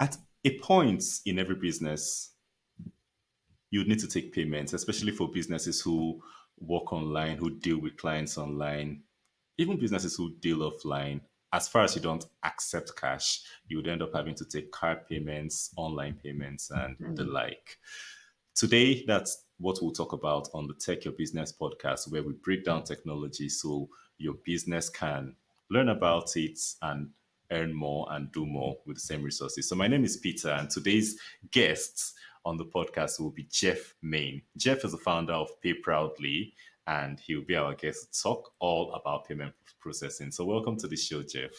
At a point in every business, you need to take payments, especially for businesses who work online, who deal with clients online, even businesses who deal offline. As far as you don't accept cash, you would end up having to take card payments, online payments, and the like. Today, that's what we'll talk about on the Tech Your Business podcast, where we break down technology so your business can learn about it and earn more and do more with the same resources. So, my name is Peter, and today's guests on the podcast will be Jeff Maine. Jeff is the founder of Pay Proudly, and he'll be our guest to talk all about payment processing. So, welcome to the show, Jeff.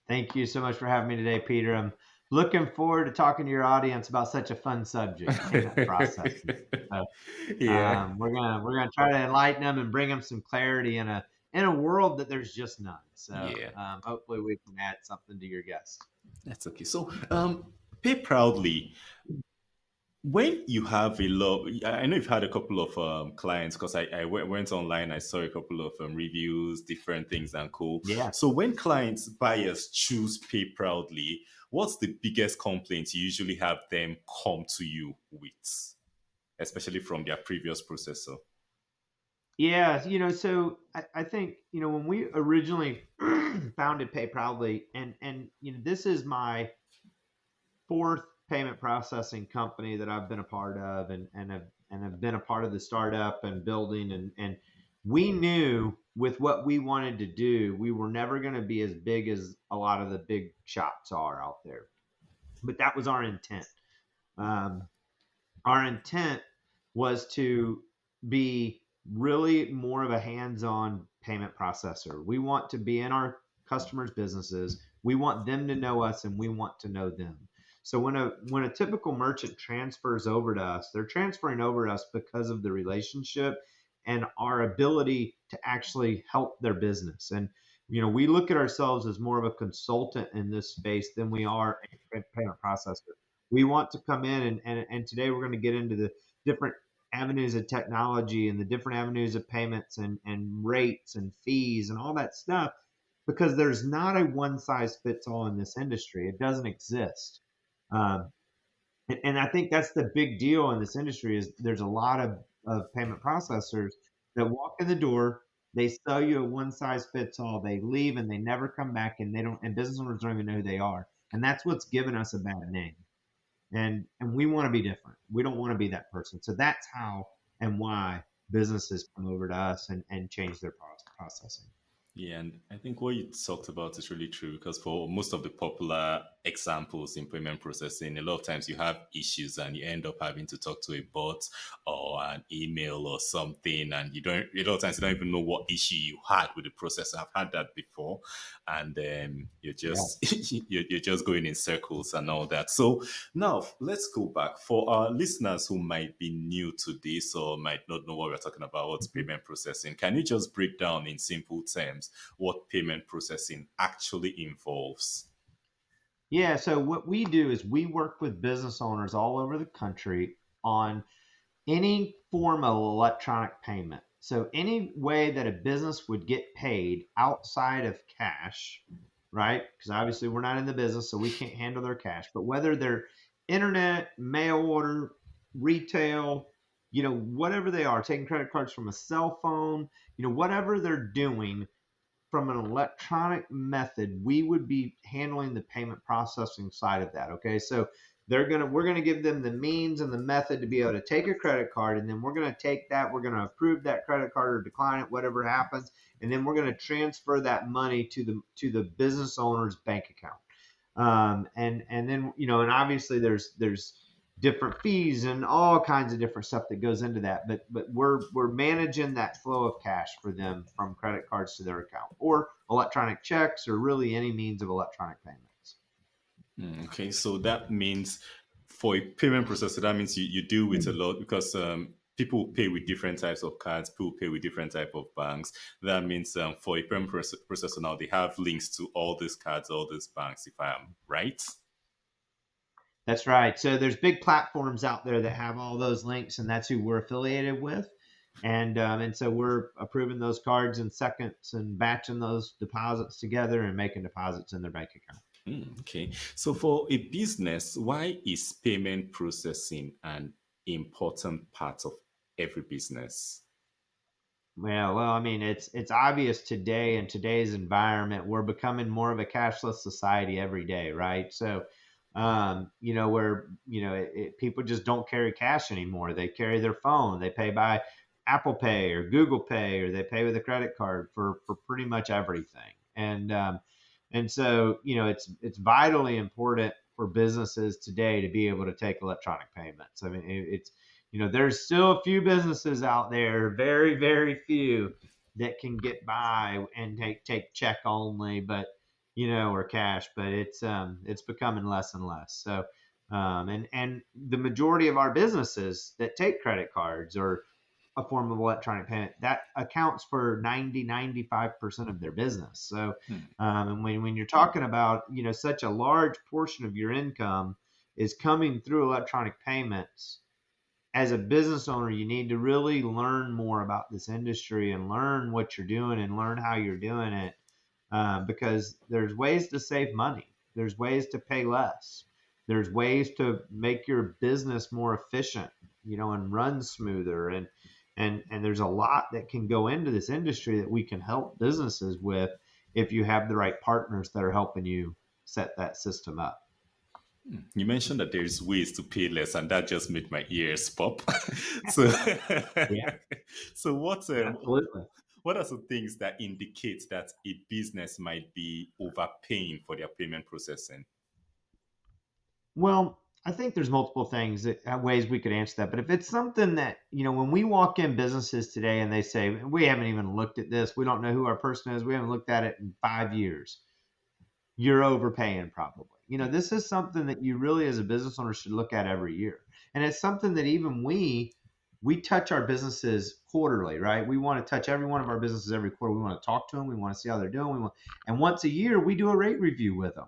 Thank you so much for having me today, Peter. I'm looking forward to talking to your audience about such a fun subject, payment processing. So, Yeah. we're gonna try to enlighten them and bring them some clarity in a world that there's just none. So, Yeah. hopefully, we can add something to your guest. That's okay. So, Pay Proudly, when you have a lot, I know you've had a couple of clients because went online, I saw a couple of reviews, different things and cool. Yeah. So, when clients, buyers choose Pay Proudly, what's the biggest complaint you usually have them come to you with, especially from their previous processor? Yeah, so I think when we originally founded Pay Proudly, and this is my fourth payment processing company that I've been a part of, and have been a part of the startup and building, and we knew with what we wanted to do, we were never going to be as big as a lot of the big shops are out there, but that was our intent. Um, our intent was to be really more of a hands-on payment processor. We want to be in our customers' businesses. We want them to know us, and we want to know them. So when a typical merchant transfers over to us, they're transferring over to us because of the relationship and our ability to actually help their business. And we look at ourselves as more of a consultant in this space than we are a payment processor. We want to come in, and today we're going to get into the different avenues of technology and the different avenues of payments and rates and fees and all that stuff, because there's not a one size fits all in this industry. It doesn't exist. Um, and I think that's the big deal in this industry is there's a lot of payment processors that walk in the door, they sell you a one size fits all, they leave and they never come back, and they don't, and business owners don't even know who they are. And that's what's given us a bad name. And we want to be different. We don't want to be that person. So that's how and why businesses come over to us and change their processing. Yeah, and I think what you talked about is really true because for most of the popular examples in payment processing, a lot of times you have issues and you end up having to talk to a bot or an email or something, and a lot of times you don't even know what issue you had with the processor. I've had that before, and you're Yeah. just you're just going in circles and all that. So now let's go back for our listeners who might be new to this or might not know what we're talking about. What's Mhm. payment processing? Can you just break down in simple terms what payment processing actually involves? Yeah. So what we do is we work with business owners all over the country on any form of electronic payment. So any way that a business would get paid outside of cash, right? Because obviously we're not in the business, so we can't handle their cash. But whether they're internet, mail order, retail, whatever they are, taking credit cards from a cell phone, whatever they're doing from an electronic method, we would be handling the payment processing side of that. Okay. So we're gonna give them the means and the method to be able to take a credit card, and then we're gonna take that, we're gonna approve that credit card or decline it, whatever happens, and then we're gonna transfer that money to the business owner's bank account. And then and obviously there's different fees and all kinds of different stuff that goes into that. But we're managing that flow of cash for them from credit cards to their account or electronic checks or really any means of electronic payments. Okay, so that means for a payment processor, that means you deal with a lot because people pay with different types of cards, people pay with different type of banks. That means for a payment processor now, they have links to all these cards, all these banks, if I am right. That's right. So there's big platforms out there that have all those links, and that's who we're affiliated with. And so we're approving those cards in seconds and batching those deposits together and making deposits in their bank account. Okay. So for a business, why is payment processing an important part of every business? Well, I mean, it's obvious today in today's environment, we're becoming more of a cashless society every day, right? So, where people just don't carry cash anymore. They carry their phone. They pay by Apple Pay or Google Pay, or they pay with a credit card for pretty much everything. And so it's vitally important for businesses today to be able to take electronic payments. I mean, it's there's still a few businesses out there, very, very few, that can get by and take check only, but or cash, but it's becoming less and less. So, and the majority of our businesses that take credit cards or a form of electronic payment that accounts for 95% of their business. So, and when you're talking about such a large portion of your income is coming through electronic payments, as a business owner, you need to really learn more about this industry and learn what you're doing and learn how you're doing it, because there's ways to save money. There's ways to pay less. There's ways to make your business more efficient, and run smoother. And there's a lot that can go into this industry that we can help businesses with if you have the right partners that are helping you set that system up. You mentioned that there's ways to pay less, and that just made my ears pop. So, Yeah, so absolutely. what are some things that indicate that a business might be overpaying for their payment processing? Well, I think there's multiple things ways we could answer that. But if it's something that, when we walk in businesses today and they say, we haven't even looked at this, we don't know who our person is, we haven't looked at it in 5 years, you're overpaying probably. This is something that you really, as a business owner, should look at every year. And it's something that even we touch our businesses quarterly, right? We want to touch every one of our businesses every quarter. We want to talk to them. We want to see how they're doing. And once a year, we do a rate review with them.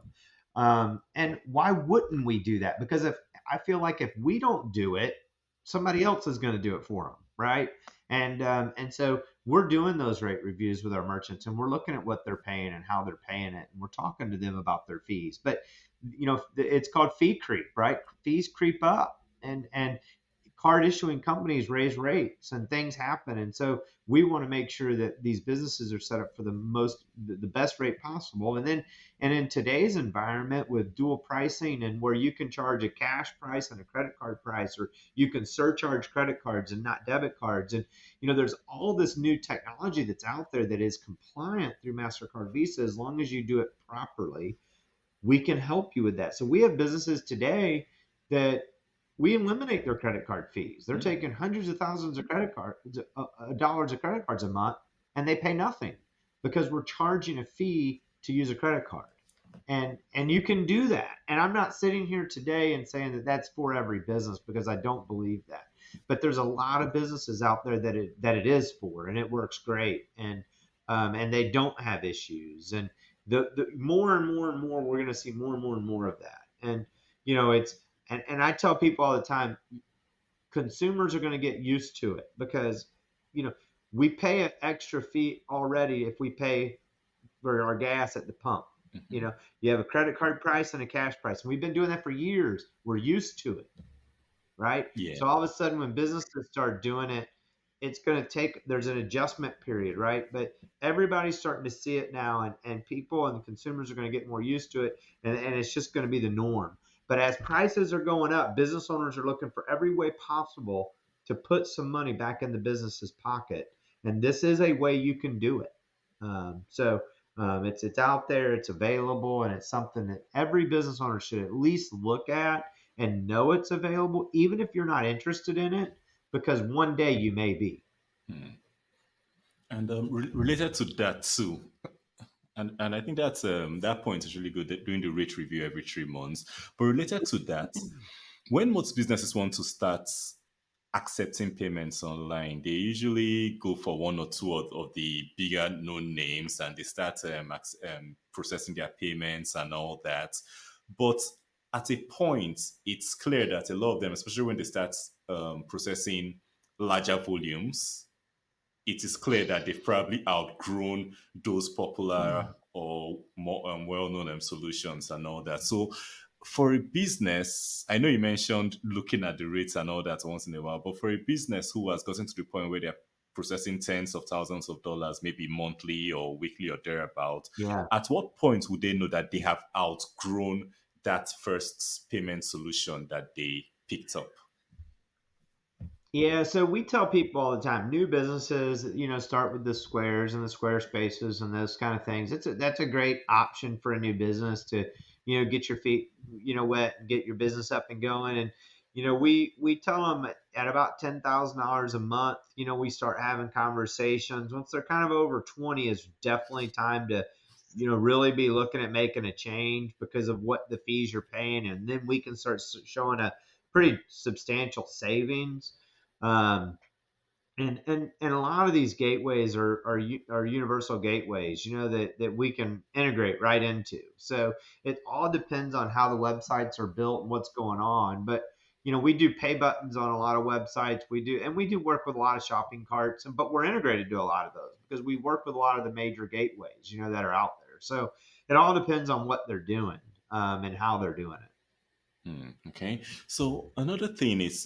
And why wouldn't we do that? Because if I feel like if we don't do it, somebody else is going to do it for them, right? And so we're doing those rate reviews with our merchants, and we're looking at what they're paying and how they're paying it, and we're talking to them about their fees. But it's called fee creep, right? Fees creep up, and card issuing companies raise rates and things happen. And so we want to make sure that these businesses are set up for the best rate possible. And in today's environment with dual pricing, and where you can charge a cash price and a credit card price, or you can surcharge credit cards and not debit cards. And there's all this new technology that's out there that is compliant through MasterCard Visa. As long as you do it properly, we can help you with that. So we have businesses today that we eliminate their credit card fees. They're taking hundreds of thousands of credit cards, dollars of credit cards a month, and they pay nothing because we're charging a fee to use a credit card. And you can do that. And I'm not sitting here today and saying that that's for every business, because I don't believe that. But there's a lot of businesses out there that it is for, and it works great, and they don't have issues. And the more and more and more, we're going to see more and more and more of that. And it's and I tell people all the time, consumers are going to get used to it, because you know we pay an extra fee already if we pay for our gas at the pump. You have a credit card price and a cash price, and we've been doing that for years. We're used to it, right? Yeah. So all of a sudden, when businesses start doing it, it's going to take, there's an adjustment period, right? But everybody's starting to see it now, and people and the consumers are going to get more used to it, and it's just going to be the norm. But as prices are going up, business owners are looking for every way possible to put some money back in the business's pocket, and this is a way you can do it. It's out there, it's available, and it's something that every business owner should at least look at and know it's available, even if you're not interested in it, because one day you may be. And related to that too, and I think that point is really good, that doing the rate review every 3 months. But related to that, when most businesses want to start accepting payments online, they usually go for one or two of the bigger known names, and they start processing their payments and all that. But at a point, it's clear that a lot of them, especially when they start processing larger volumes, it is clear that they've probably outgrown those popular or more well-known solutions and all that. So for a business, I know you mentioned looking at the rates and all that once in a while, but for a business who has gotten to the point where they're processing tens of thousands of dollars, maybe monthly or weekly or thereabout, Yeah. at what point would they know that they have outgrown that first payment solution that they picked up? Yeah, so we tell people all the time, new businesses, start with the squares and the square spaces and those kind of things. That's a great option for a new business to, get your feet, wet and get your business up and going. And, we tell them at about $10,000 a month, we start having conversations. Once they're kind of over 20 is definitely time to, really be looking at making a change because of what the fees you're paying. And then we can start showing a pretty substantial savings. um, and a lot of these gateways are universal gateways, that we can integrate right into. So it all depends on how the websites are built and what's going on. But we do pay buttons on a lot of websites. We do work with a lot of shopping carts, but we're integrated to a lot of those because we work with a lot of the major gateways, that are out there. So it all depends on what they're doing, and how they're doing it. Okay. So another thing is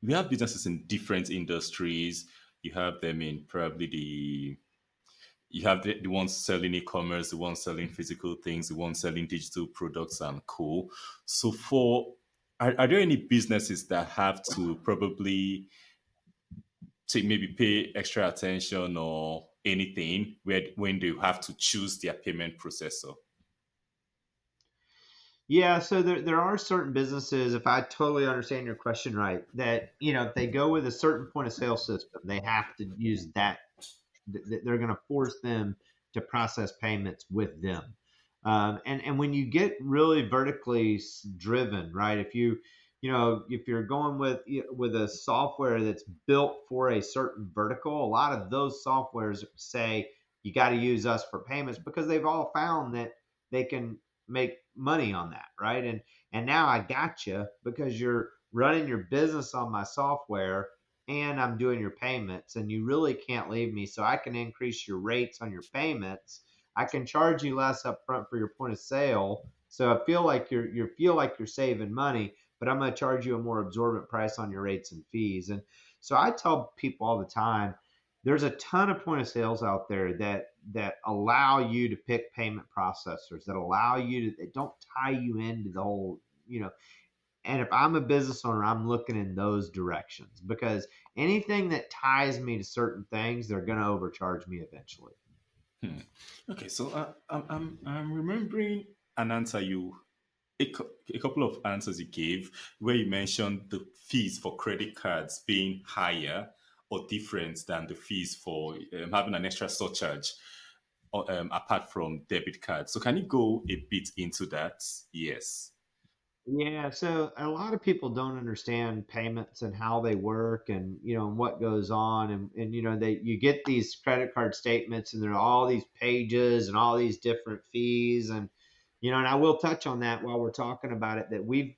we have businesses in different industries. You have them in probably you have the ones selling e-commerce, the ones selling physical things, the ones selling digital products and co. So are there any businesses that have to probably take maybe pay extra attention or anything where when they have to choose their payment processor? Yeah, so there are certain businesses, if I totally understand your question right, that if they go with a certain point of sale system, they have to use that. They're going to force them to process payments with them. And when you get really vertically driven, right? If you're going with a software that's built for a certain vertical, a lot of those softwares say you got to use us for payments because they've all found that they can make money on that, right? And now I got you because you're running your business on my software and I'm doing your payments, and you really can't leave me. So I can increase your rates on your payments. I can charge you less up front for your point of sale. So I feel like you're saving money, but I'm going to charge you a more absorbent price on your rates and fees. And so I tell people all the time, there's a ton of point of sales out there that allow you to pick payment processors, that allow you to, that don't tie you into the whole, and if I'm a business owner, I'm looking in those directions because anything that ties me to certain things, they're going to overcharge me eventually. Okay, so I'm remembering an answer a couple of answers you gave where you mentioned the fees for credit cards being higher or different than the fees for having an extra surcharge apart from debit cards. So can you go a bit into that? Yes. Yeah, so a lot of people don't understand payments and how they work, and and what goes on, and they you get these credit card statements and there are all these pages and all these different fees, and I will touch on that while we're talking about it, that we've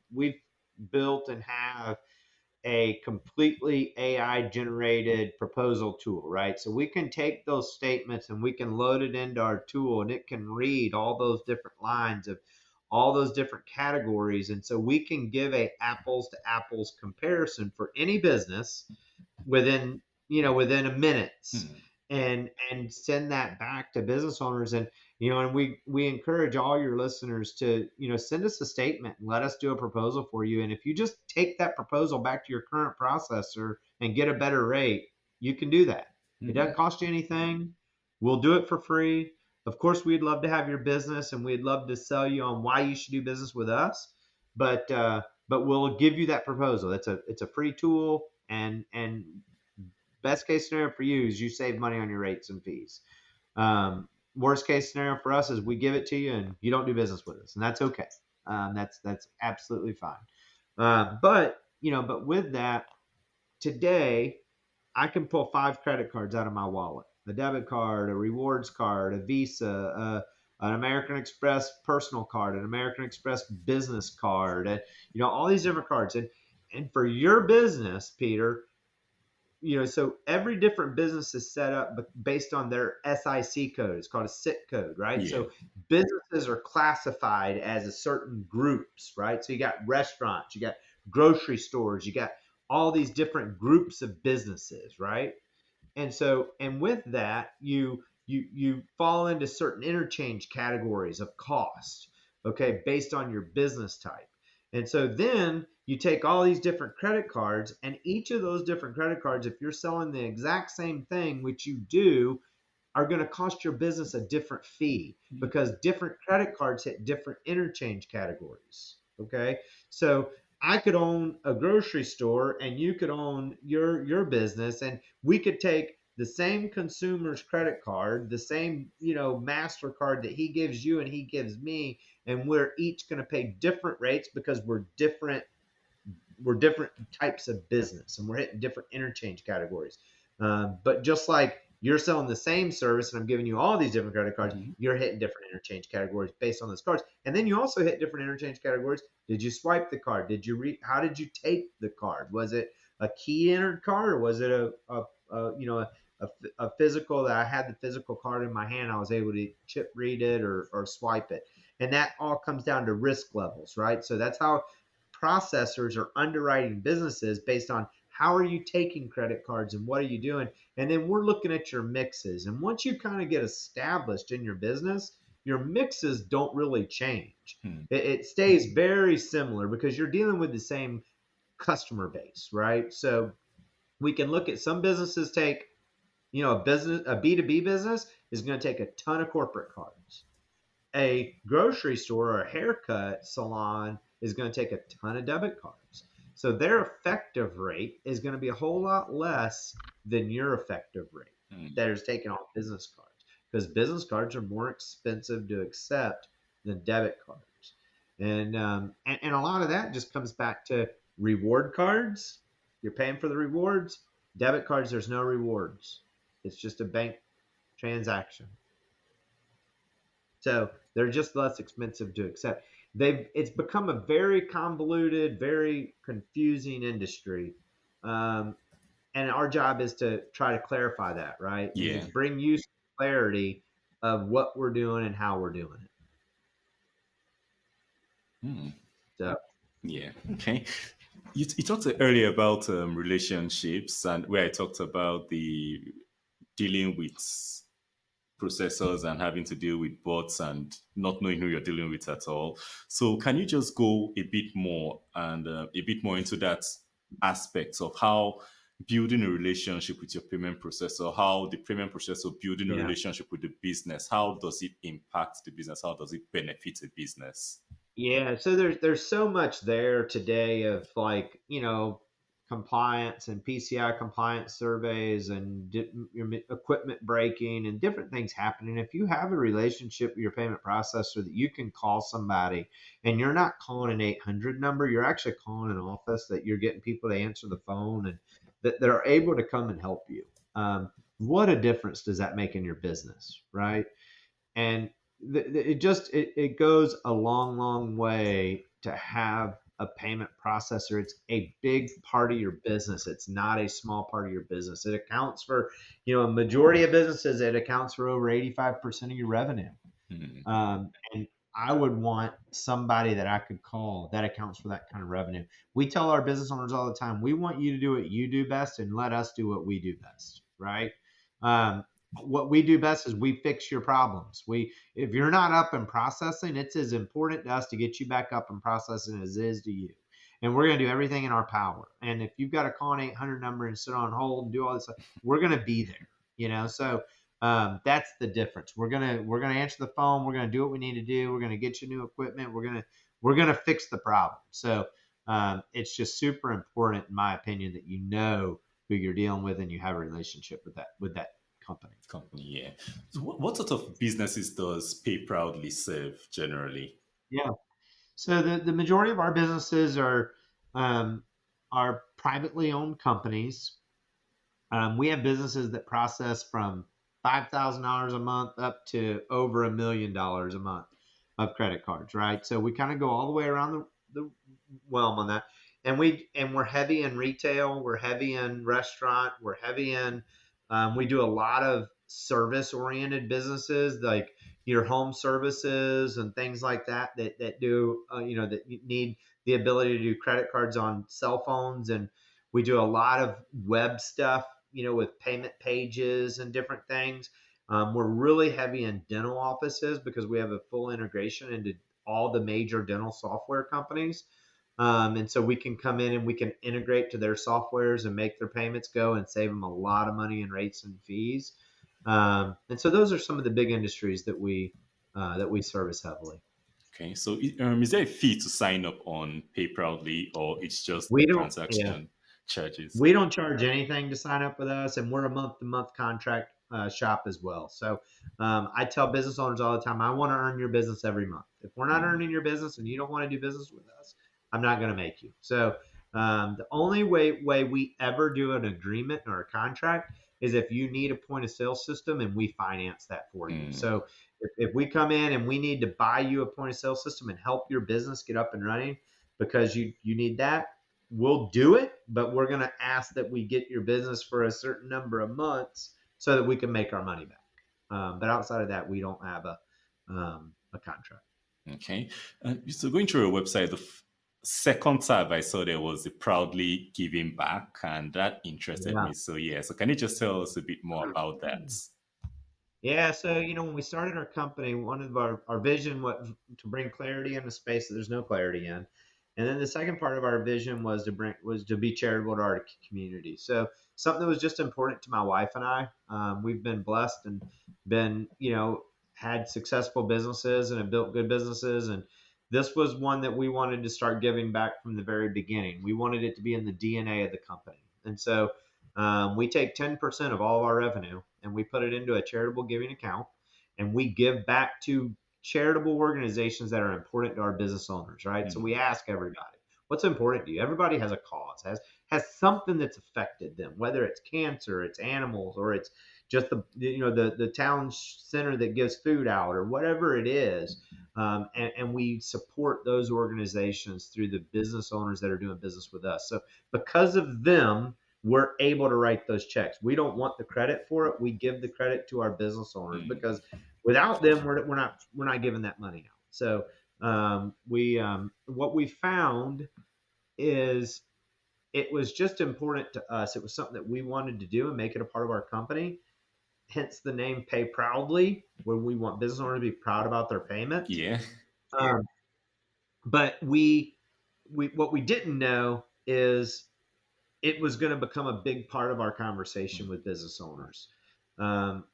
built and have a completely AI generated proposal tool, right? So we can take those statements and we can load it into our tool and it can read all those different lines of all those different categories. And so we can give a apples to apples comparison for any business within within a minutes, and send that back to business owners. And and we encourage all your listeners to send us a statement and let us do a proposal for you. And if you just take that proposal back to your current processor and get a better rate, you can do that. It doesn't cost you anything. We'll do it for free. Of course, we'd love to have your business and we'd love to sell you on why you should do business with us, but we'll give you that proposal. It's a free tool, and best case scenario for you is you save money on your rates and fees. Worst case scenario for us is we give it to you and you don't do business with us, and that's okay. That's absolutely fine. But with that, today I can pull 5 credit cards out of my wallet: a debit card, a rewards card, a Visa, an American Express personal card, an American Express business card, and all these different cards. And for your business, Peter, so every different business is set up based on their SIC code. It's called a SIC code, right? Yeah. So businesses are classified as a certain groups, right? So you got restaurants, you got grocery stores, you got all these different groups of businesses, right? And with that, you fall into certain interchange categories of cost, okay, based on your business type. And so then you take all these different credit cards, and each of those different credit cards, if you're selling the exact same thing, which you do, are going to cost your business a different fee because different credit cards hit different interchange categories. Okay. So I could own a grocery store and you could own your business, and we could take the same consumer's credit card, the same, MasterCard that he gives you and he gives me, and we're each going to pay different rates because we're different types of business and we're hitting different interchange categories. But just like you're selling the same service and I'm giving you all these different credit cards, Mhm. you're hitting different interchange categories based on those cards. And then you also hit different interchange categories. Did you swipe the card? How did you take the card? Was it a key entered card, or was it a physical that I had the physical card in my hand? I was able to chip read it or swipe it. And that all comes down to risk levels, right? So that's how processors are underwriting businesses based on how are you taking credit cards and what are you doing. And then we're looking at your mixes. And once you kind of get established in your business, your mixes don't really change. Hmm. It stays very similar because you're dealing with the same customer base, right? So we can look at some businesses take, a B2B business is going to take a ton of corporate cards. A grocery store or a haircut salon is going to take a ton of debit cards. So their effective rate is going to be a whole lot less than your effective rate Hmm. that is taken off business cards, because business cards are more expensive to accept than debit cards. And a lot of that just comes back to reward cards. You're paying for the rewards. Debit cards, there's no rewards. It's just a bank transaction. So they're just less expensive to accept. It's become a very convoluted, very confusing industry. Um, and our job is to try to clarify that, right? And Yeah. just bring you some clarity of what we're doing and how we're doing it. Hmm. So Yeah. Okay. You talked earlier about relationships, and where I talked about the dealing with processors and having to deal with bots and not knowing who you're dealing with at all. So, can you just go a bit more and a bit more into that aspect of how building a relationship with your payment processor, how the payment processor building a yeah. relationship with the business, how does it impact the business? How does it benefit the business? Yeah, so there's so much there today of, like, compliance and PCI compliance surveys and your equipment breaking and different things happening. If you have a relationship with your payment processor that you can call somebody, and you're not calling an 800 number, you're actually calling an office, that you're getting people to answer the phone and that they're able to come and help you. What a difference does that make in your business, right? And it goes a long, long way to have a payment processor. It's a big part of your business. It's not a small part of your business. It accounts for, a majority of businesses. It accounts for over 85% of your revenue. Hmm. And I would want somebody that I could call that accounts for that kind of revenue. We tell our business owners all the time, we want you to do what you do best and let us do what we do best, right? Um, what we do best is we fix your problems. If you're not up and processing, it's as important to us to get you back up and processing as it is to you. And we're going to do everything in our power. And if you've got to call an 800 number and sit on hold and do all this stuff, we're going to be there. So that's the difference. We're gonna answer the phone. We're gonna do what we need to do. We're gonna get you new equipment. We're gonna fix the problem. So it's just super important, in my opinion, that you know who you're dealing with and you have a relationship with that company. Company, yeah. So, what sort of businesses does Pay Proudly serve generally? Yeah. So the majority of our businesses um, are privately owned companies. We have businesses that process from $5,000 a month up to over $1 million a month of credit cards, right? So we kind of go all the way around the realm on that. we're heavy in retail, we're heavy in restaurant, we're heavy in we do a lot of service oriented businesses like your home services and things like that do that need the ability to do credit cards on cell phones, and we do a lot of web stuff, with payment pages and different things. We're really heavy in dental offices because we have a full integration into all the major dental software companies. And so we can come in and we can integrate to their softwares and make their payments go and save them a lot of money in rates and fees. And so those are some of the big industries that we service heavily. Okay, so is there a fee to sign up on Pay Proudly, or it's just We don't, yeah, transaction charges? we don't charge anything to sign up with us, and we're a month-to-month contract shop as well. So I tell business owners all the time, I want to earn your business every month. If we're not Mm, earning your business and you don't want to do business with us, I'm not going to make you. So the only way we ever do an agreement or a contract is if you need a point of sale system and we finance that for you. mm, So if we come in and we need to buy you a point of sale system and help your business get up and running because you need that, we'll do it, but we're going to ask that we get your business for a certain number of months so that we can make our money back. But outside of that, we don't have a contract. okay. So going through your website, the second tab I saw there was the Proudly Giving Back, and that interested Yeah. me. So yeah, so can you just tell us a bit more about that? Yeah, so when we started our company, one of our vision was to bring clarity in a space that there's no clarity in, and then the second part of our vision was to be charitable to our community. So something that was just important to my wife and I. We've been blessed and been had successful businesses and have built good businesses, and this was one that we wanted to start giving back from the very beginning. We wanted it to be in the DNA of the company, and so we take 10% of all of our revenue and we put it into a charitable giving account, and we give back to charitable organizations that are important to our business owners, right? So we Mm, ask everybody, what's important to you? Everybody has a cause, has something that's affected them, whether it's cancer, it's animals, or it's just the town center that gives food out or whatever it is. And we support those organizations through the business owners that are doing business with us. So because of them, we're able to write those checks. We don't want the credit for it. We give the credit to our business owners mm, because without them, we're not giving that money out. So we what we found is it was just important to us. It was something that we wanted to do and make it a part of our company. Hence the name Pay Proudly, where we want business owners to be proud about their payments. yeah. Um, but we what we didn't know is it was going to become a big part of our conversation with business owners.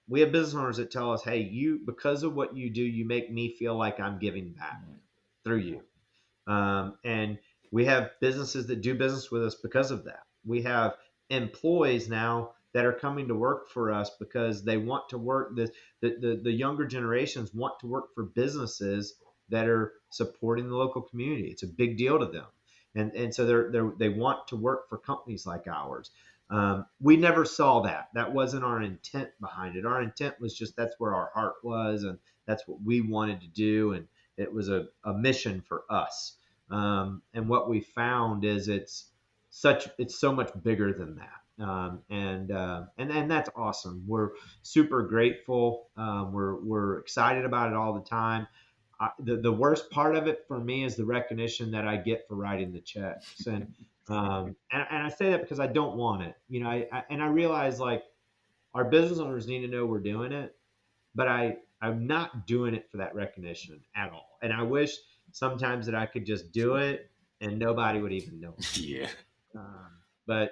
We have business owners that tell us, "Hey, you because of what you do, you make me feel like I'm giving back through you." And we have businesses that do business with us because of that. We have employees now that are coming to work for us because they want to work. The younger generations want to work for businesses that are supporting the local community. It's a big deal to them, and so they want to work for companies like ours. We never saw that. That wasn't our intent behind it. Our intent was just that's where our heart was, and that's what we wanted to do, and it was a mission for us. And what we found is it's so much bigger than that. And that's awesome. We're super grateful. We're excited about it all the time. The worst part of it for me is the recognition that I get for writing the checks, and I say that because I don't want it. And I realize like our business owners need to know we're doing it, but I'm not doing it for that recognition at all. And I wish sometimes that I could just do it and nobody would even notice. Yeah. But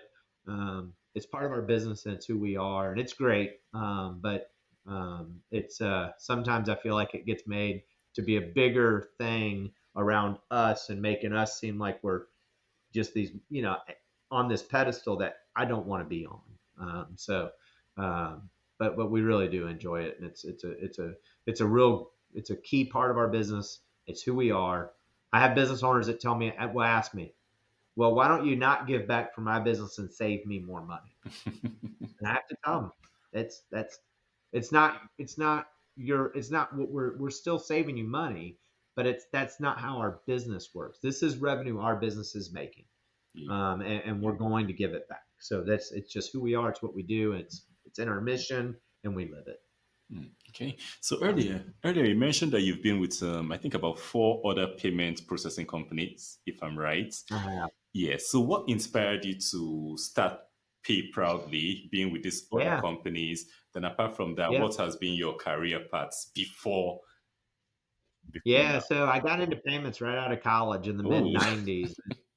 it's part of our business and it's who we are, and it's great. But it's sometimes I feel like it gets made to be a bigger thing around us and making us seem like we're just these, on this pedestal that I don't want to be on. Um, but we really do enjoy it, and it's a key part of our business. It's who we are. I have business owners that tell me, will ask me, well, why don't you not give back for my business and save me more money? And I have to tell them, that's it's not what we're still saving you money, but that's not how our business works. This is revenue our business is making. and we're going to give it back. So it's just who we are. It's what we do. And it's in our mission, and we live it. Okay. So earlier you mentioned that you've been with I think about four other payment processing companies, if I'm right. Uh, Yeah. So what inspired you to start Pay Proudly, being with these other yeah, companies? Then apart from that, yeah. what has been your career path before Yeah, now? so I got into payments right out of college in the mid Oh. '90s,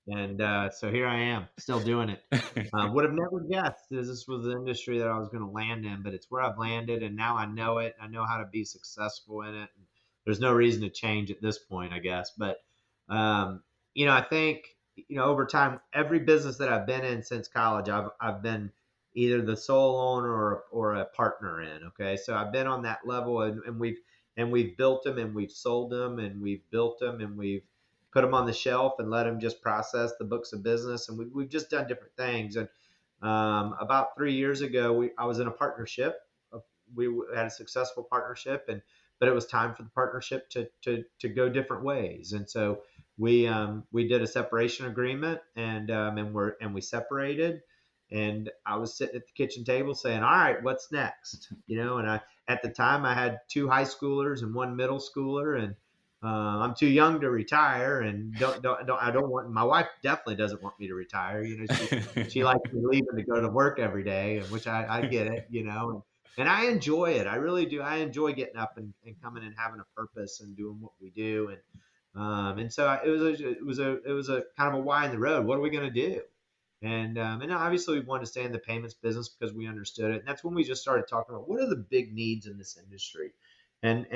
and so here I am, still doing it. Would have never guessed this was the industry that I was going to land in, but it's where I've landed, and now I know it. I know how to be successful in it. And there's no reason to change at this point, I guess. But um, I think over time, every business that I've been in since college, I've been either the sole owner or a partner in. Okay, so I've been on that level, and we've built them and we've sold them and we've built them and we've put them on the shelf and let them just process the books of business, and we've just done different things. And about 3 years ago, I was in a partnership. We had a successful partnership, but it was time for the partnership to go different ways. And so we did a separation agreement, and we separated. And I was sitting at the kitchen table saying, "All right, what's next?" And at the time I had two high schoolers and one middle schooler, and I'm too young to retire, and I don't want. My wife definitely doesn't want me to retire. She likes me leaving to go to work every day, which I get it. And I enjoy it. I really do. I enjoy getting up and coming and having a purpose and doing what we do. And so it was a kind of a why in the road. What are we going to do? And obviously we wanted to stay in the payments business because we understood it. And that's when we just started talking about what are the big needs in this industry. And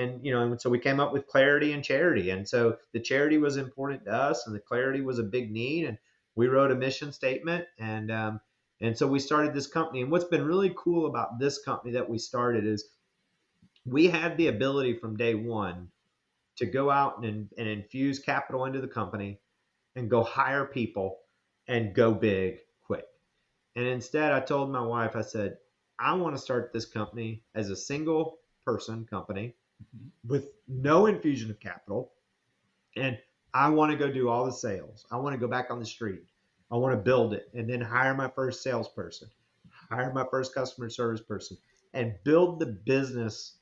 so we came up with clarity and charity. And so the charity was important to us, and the clarity was a big need. And we wrote a mission statement, and so we started this company. And what's been really cool about this company that we started is we had the ability from day one to go out and infuse capital into the company and go hire people and go big quick. And instead, I told my wife, I said, I want to start this company as a single person company with no infusion of capital. And I want to go do all the sales. I want to go back on the street. I want to build it and then hire my first salesperson, hire my first customer service person, and build the business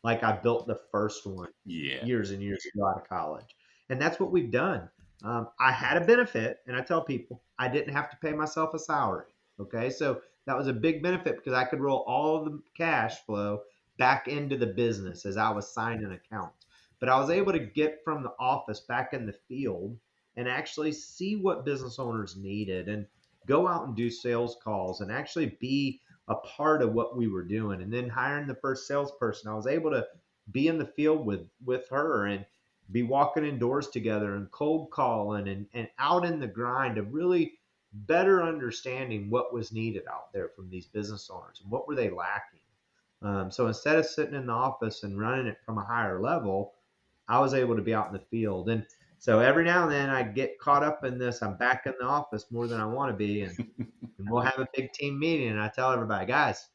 like I built the first one Yeah. years and years ago out of college. And that's what we've done. I had a benefit, and I tell people I didn't have to pay myself a salary. Okay, so that was a big benefit because I could roll all of the cash flow back into the business as I was signing accounts. But I was able to get from the office back in the field and actually see what business owners needed and go out and do sales calls and actually be a part of what we were doing. And then hiring the first salesperson, I was able to be in the field with her and be walking indoors together and cold calling and out in the grind of really better understanding what was needed out there from these business owners and what were they lacking. So instead of sitting in the office and running it from a higher level, I was able to be out in the field. And so every now and then I get caught up in this. I'm back in the office more than I want to be. And we'll have a big team meeting. And I tell everybody, guys,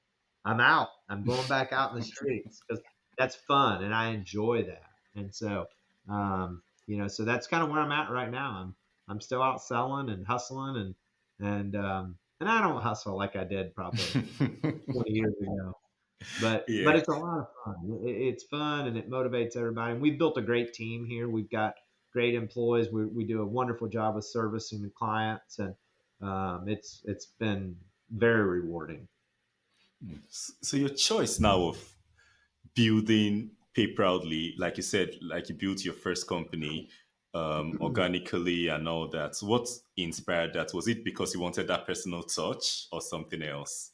I'm out. I'm going back out in the streets because that's fun and I enjoy that. And so, so that's kind of where I'm at right now. I'm still out selling and hustling and I don't hustle like I did probably 20 years ago. But Yeah. it's a lot of fun. It's fun and it motivates everybody. And we've built a great team here. We've got great employees. We do a wonderful job of servicing the clients, and it's been very rewarding. So your choice now of building Pay Proudly, like you said, like you built your first company organically and all that. What inspired that? Was it because you wanted that personal touch or something else?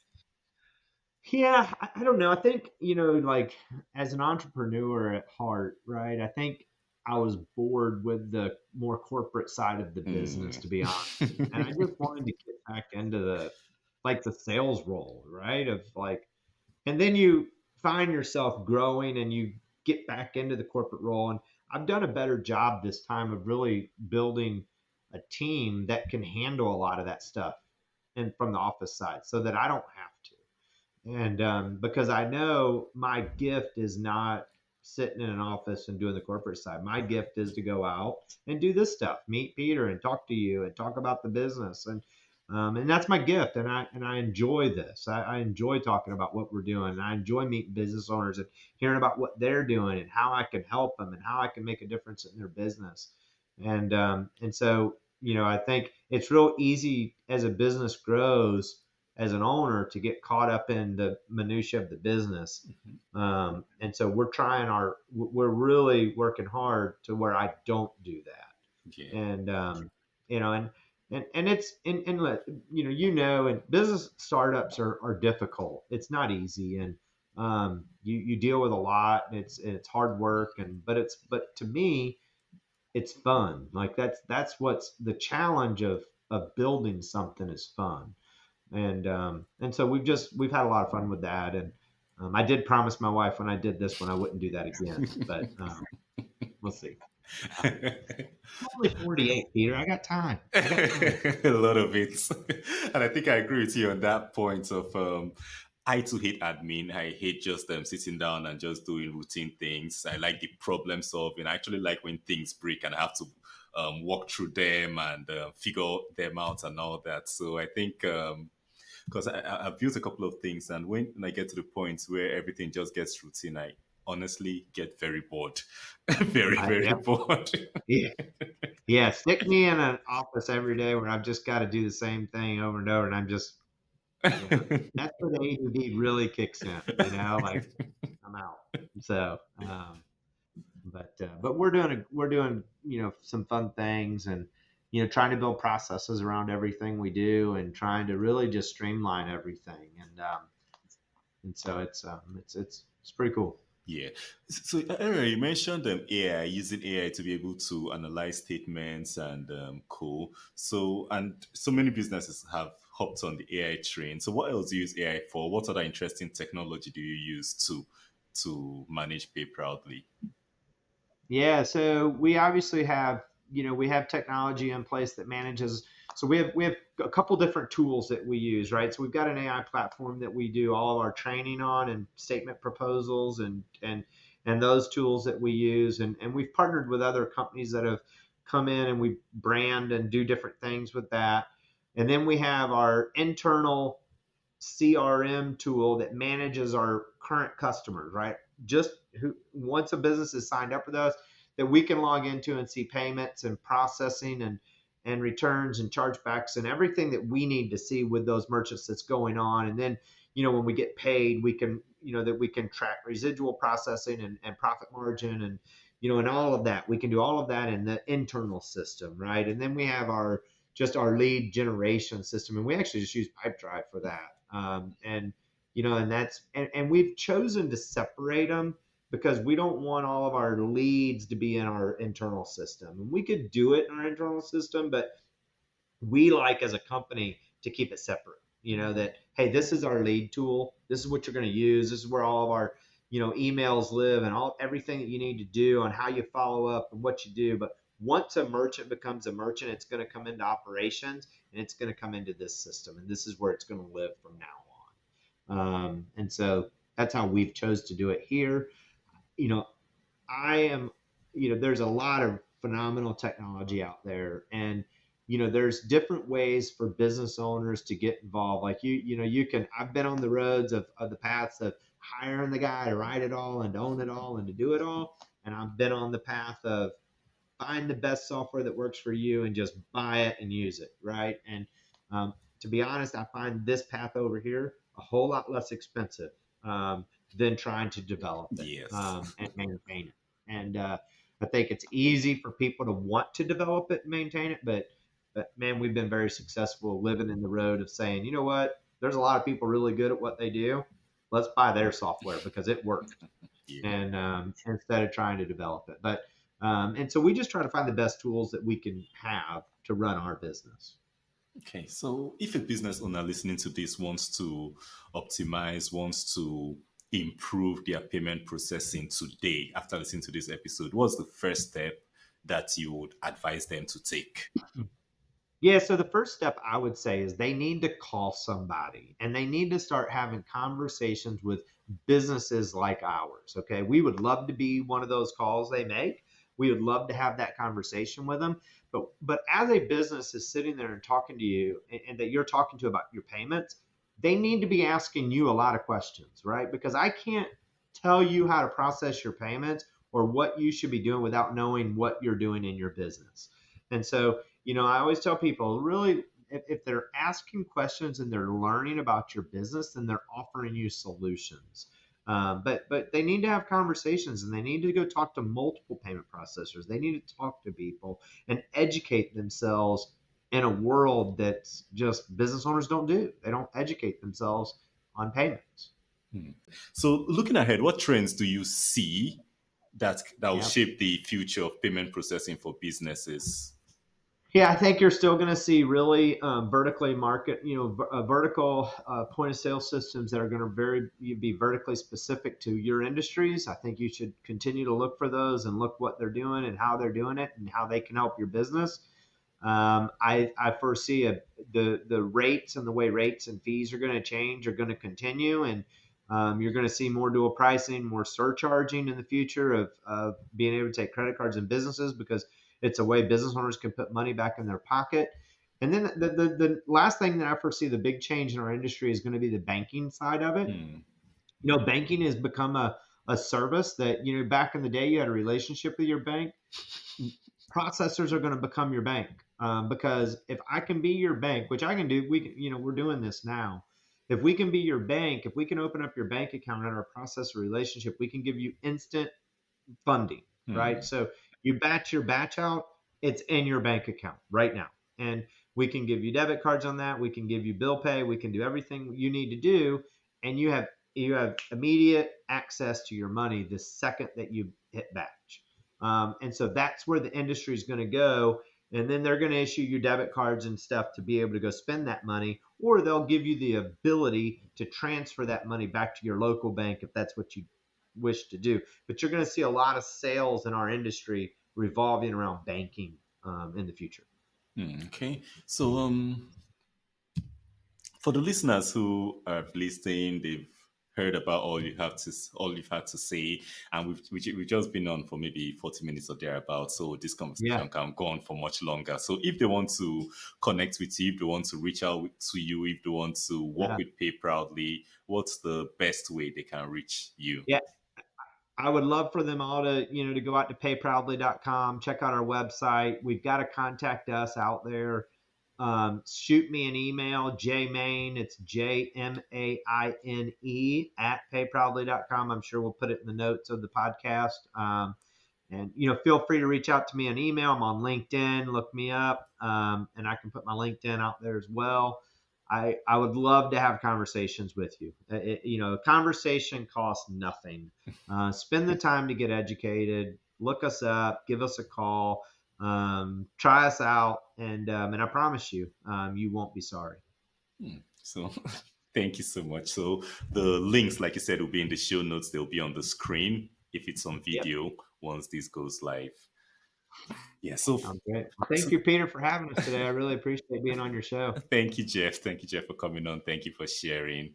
Yeah, I don't know. I think, like as an entrepreneur at heart, right? I think I was bored with the more corporate side of the business, Hmm. to be honest. And I just wanted to get back into the sales role, right? Of like, and then you find yourself growing and you get back into the corporate role. And I've done a better job this time of really building a team that can handle a lot of that stuff and from the office side so that I don't have to. And because I know my gift is not sitting in an office and doing the corporate side. My gift is to go out and do this stuff, meet Peter and talk to you and talk about the business. And that's my gift. And I enjoy this. I enjoy talking about what we're doing. And I enjoy meeting business owners and hearing about what they're doing and how I can help them and how I can make a difference in their business. And so, I think it's real easy as a business grows as an owner to get caught up in the minutia of the business. And so we're really working hard to where I don't do that. Yeah. And, and it's, and business startups are difficult. It's not easy. And, you deal with a lot and it's hard work. But to me, it's fun. Like that's what's the challenge of building something is fun. And so we've had a lot of fun with that. And I did promise my wife when I did this one I wouldn't do that again, but we'll see. I'm only 48, Peter. I got time. I got time. A lot of it. And I think I agree with you on that point of I too hate admin. I hate just sitting down and just doing routine things. I like the problem solving. I actually like when things break and I have to walk through them and figure them out and all that. So I think because I've built a couple of things, and when I get to the point where everything just gets routine, I honestly get very bored, very very Yeah, bored. yeah, yeah. Stick me in an office every day where I've just got to do the same thing over and over, and I'm just, that's where the ADD really kicks in. Like I'm out. So, but we're doing some fun things, and trying to build processes around everything we do, and trying to really just streamline everything. And so it's pretty cool. Yeah. So earlier you mentioned AI, using AI to be able to analyze statements and cool. And so many businesses have hopped on the AI train. So what else do you use AI for? What other interesting technology do you use to manage pay proudly? Yeah, so we obviously have, we have technology in place that manages. So we have a couple different tools that we use, right? So we've got an AI platform that we do all of our training on, and statement proposals, and those tools that we use, and we've partnered with other companies that have come in, and we brand and do different things with that. And then we have our internal CRM tool that manages our current customers, right? Just who, once a business is signed up with us, that we can log into and see payments and processing and returns and chargebacks and everything that we need to see with those merchants that's going on. And then, when we get paid, we can, that we can track residual processing and profit margin, and all of that. We can do all of that in the internal system, right? And then we have our lead generation system, and we actually just use Pipedrive for that. And we've chosen to separate them because we don't want all of our leads to be in our internal system. And we could do it in our internal system, but we like as a company to keep it separate. That, hey, this is our lead tool. This is what you're going to use. This is where all of our emails live, and everything that you need to do on how you follow up and what you do. But once a merchant becomes a merchant, it's going to come into operations, and it's going to come into this system, and this is where it's going to live from now on. And so that's how we've chose to do it here. you know I am, there's a lot of phenomenal technology out there, and there's different ways for business owners to get involved. Like you can. I've been on the roads of the paths of hiring the guy to write it all and to own it all and to do it all, and I've been on the path of find the best software that works for you and just buy it and use it, right? And to be honest, I find this path over here a whole lot less expensive than trying to develop it Yes. and maintain it. And I think it's easy for people to want to develop it and maintain it, but man, we've been very successful living in the road of saying, you know what, there's a lot of people really good at what they do. Let's buy their software because it worked, Yeah. and instead of trying to develop it. And so we just try to find the best tools that we can have to run our business. Okay, so if a business owner listening to this wants to optimize, wants to improve their payment processing today after listening to this episode, what's the first step that you would advise them to take? Yeah, so the first step I would say is they need to call somebody, and they need to start having conversations with businesses like ours. Okay. We would love to be one of those calls they make. We would love to have that conversation with them. But as a business is sitting there and talking to you, and that you're talking to about your payments, they need to be asking you a lot of questions, right? Because I can't tell you how to process your payments or what you should be doing without knowing what you're doing in your business. And so, I always tell people, really, if they're asking questions and they're learning about your business, then they're offering you solutions. But they need to have conversations, and they need to go talk to multiple payment processors. They need to talk to people and educate themselves in a world that's just business owners don't do. They don't educate themselves on payments. So, looking ahead, what trends do you see that will Yeah. shape the future of payment processing for businesses? Yeah, I think you're still going to see really vertically market, vertical point of sale systems that are going to be vertically specific to your industries. I think you should continue to look for those and look what they're doing and how they're doing it and how they can help your business. I foresee the rates and the way rates and fees are going to change are going to continue, and you're going to see more dual pricing, more surcharging in the future of being able to take credit cards in businesses because it's a way business owners can put money back in their pocket. And then the last thing that I foresee the big change in our industry is going to be the banking side of it. Hmm. Banking has become a service that, back in the day you had a relationship with your bank. Processors are going to become your bank, because if I can be your bank, which I can do, we're doing this now. If we can be your bank, if we can open up your bank account in our processor relationship, we can give you instant funding, right? Hmm. So you batch your batch out, it's in your bank account right now. And we can give you debit cards on that. We can give you bill pay. We can do everything you need to do. And you have immediate access to your money the second that you hit batch. And so that's where the industry is going to go. And then they're going to issue you debit cards and stuff to be able to go spend that money, or they'll give you the ability to transfer that money back to your local bank if that's what you wish to do. But you're going to see a lot of sales in our industry revolving around banking in the future. Okay. So, for the listeners who are listening, they've heard about all you've had to say, and we've just been on for maybe 40 minutes or thereabouts. So this Yeah. conversation can go on for much longer. So if they want to connect with you, if they want to reach out to you, if they want to work Yeah. with Pay Proudly, what's the best way they can reach you? Yeah. I would love for them all to go out to payproudly.com, check out our website. We've got a contact us out there. Shoot me an email, Maine. It's JMAINE at payproudly.com. I'm sure we'll put it in the notes of the podcast. And feel free to reach out to me on email. I'm on LinkedIn. Look me up, and I can put my LinkedIn out there as well. I would love to have conversations with you. A conversation costs nothing. Spend the time to get educated. Look us up. Give us a call. Try us out, and I promise you, you won't be sorry. So thank you so much. So the links, like you said, will be in the show notes. They'll be on the screen if it's on Yep, video once this goes live. Yeah. So, sounds great. Well, thank so you, Peter, for having us today. I really appreciate being on your show. thank you, Jeff. Thank you, Jeff, for coming on. Thank you for sharing.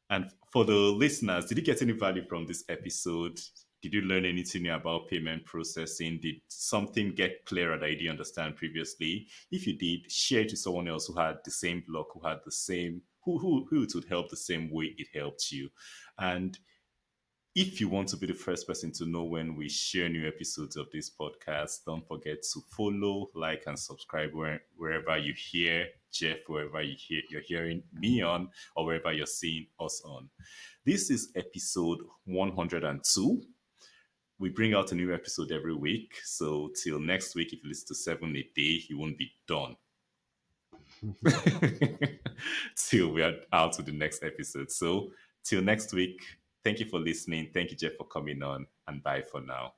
And for the listeners, did you get any value from this episode? Did you learn anything new about payment processing? Did something get clearer that you didn't understand previously? If you did, share it to someone else who had the same block, who had the same, who it would help the same way it helped you. And if you want to be the first person to know when we share new episodes of this podcast, don't forget to follow, like, and subscribe wherever you hear Jeff, wherever you're hearing me on, or wherever you're seeing us on. This is episode 102. We bring out a new episode every week. So till next week, if you listen to 7 a day, you won't be done. Till we are out with the next episode. So till next week, thank you for listening. Thank you, Jeff, for coming on, and bye for now.